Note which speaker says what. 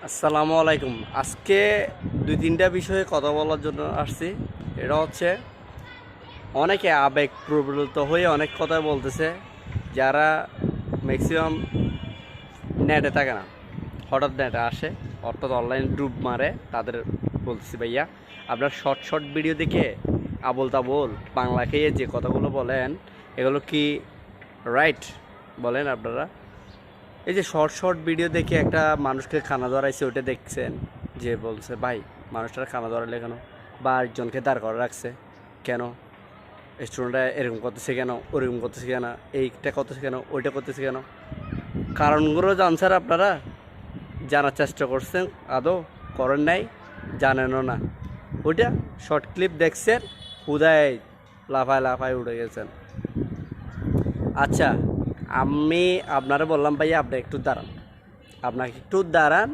Speaker 1: আসসালামু আলাইকুম। আজকে দুই তিনটা বিষয়ে কথা বলার জন্য আসছি। এটা হচ্ছে অনেকে আবেগ প্রবলিত হয়ে অনেক কথা বলতেছে, যারা ম্যাক্সিমাম নেটে থাকে না, হঠাৎ নেটে আসে, অর্থাৎ অনলাইন ডুব মারে, তাদের বলতেছি ভাইয়া, আপনার শর্ট শর্ট ভিডিও দেখে আবোল তাবোল বাংলা খেয়ে যে কথাগুলো বলেন, এগুলো কি রাইট বলেন আপনারা? এই যে শর্ট শর্ট ভিডিও দেখে একটা মানুষকে খানা ধরাইছে, ওইটা দেখছেন, যে বলছে ভাই মানুষটার খানা ধরালে কেন, বা একজনকে দাঁড় করে রাখছে কেন, স্টুডেন্টরা এরকম করতেছে কেন, ওরকম করতেছে কেন, এইটা করতেছে কেন, ওইটা করতেছে কেন, কারণগুলো জানছেন আপনারা? জানার চেষ্টা করছেন? আদৌ করেন নাই, জানেনও না। ওইটা শর্ট ক্লিপ দেখছেন, হুদায় লাফায় লাফায় উঠে গেছেন। আচ্ছা, আমি আপনারা বললাম ভাইয়া আপনি একটু দাঁড়ান, আপনাকে একটু দাঁড়ান।